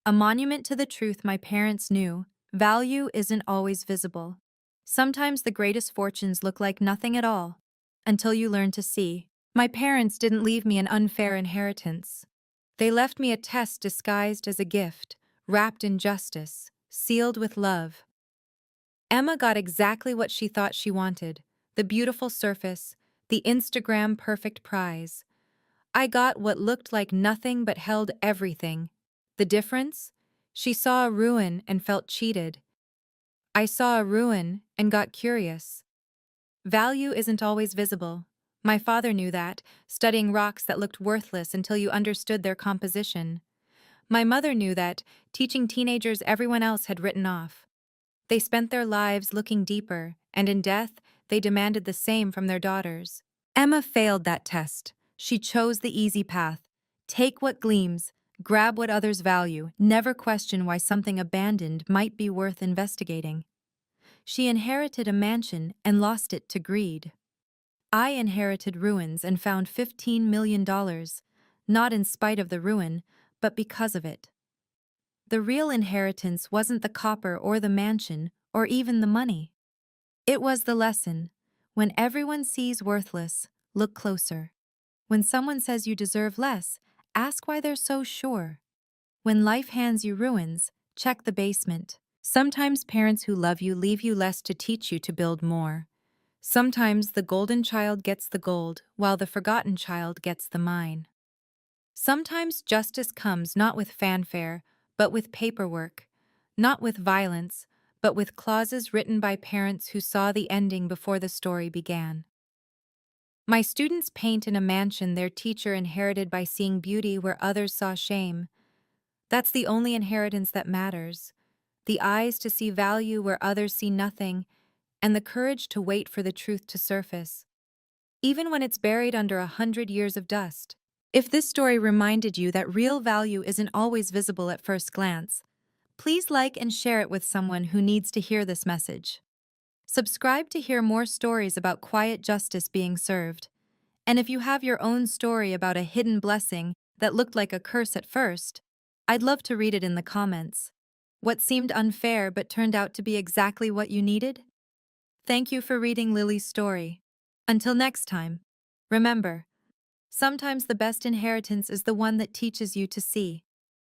A monument to the truth my parents knew, value isn't always visible. Sometimes the greatest fortunes look like nothing at all, until you learn to see. My parents didn't leave me an unfair inheritance. They left me a test disguised as a gift, wrapped in justice, sealed with love. Emma got exactly what she thought she wanted, the beautiful surface, the Instagram perfect prize. I got what looked like nothing but held everything. The difference? She saw a ruin and felt cheated. I saw a ruin and got curious. Value isn't always visible. My father knew that, studying rocks that looked worthless until you understood their composition. My mother knew that, teaching teenagers everyone else had written off. They spent their lives looking deeper, and in death, they demanded the same from their daughters. Emma failed that test. She chose the easy path. Take what gleams, grab what others value, never question why something abandoned might be worth investigating. She inherited a mansion and lost it to greed. I inherited ruins and found $15 million, not in spite of the ruin, but because of it. The real inheritance wasn't the copper or the mansion or even the money. It was the lesson. When everyone sees worthless, look closer. When someone says you deserve less, ask why they're so sure. When life hands you ruins, check the basement. Sometimes parents who love you leave you less to teach you to build more. Sometimes the golden child gets the gold, while the forgotten child gets the mine. Sometimes justice comes not with fanfare, but with paperwork. Not with violence, but with clauses written by parents who saw the ending before the story began. My students paint in a mansion their teacher inherited by seeing beauty where others saw shame. That's the only inheritance that matters. The eyes to see value where others see nothing, and the courage to wait for the truth to surface, even when it's buried under 100 years of dust. If this story reminded you that real value isn't always visible at first glance, please like and share it with someone who needs to hear this message. Subscribe to hear more stories about quiet justice being served. And if you have your own story about a hidden blessing that looked like a curse at first, I'd love to read it in the comments. What seemed unfair but turned out to be exactly what you needed? Thank you for reading Lily's story. Until next time, remember, sometimes the best inheritance is the one that teaches you to see.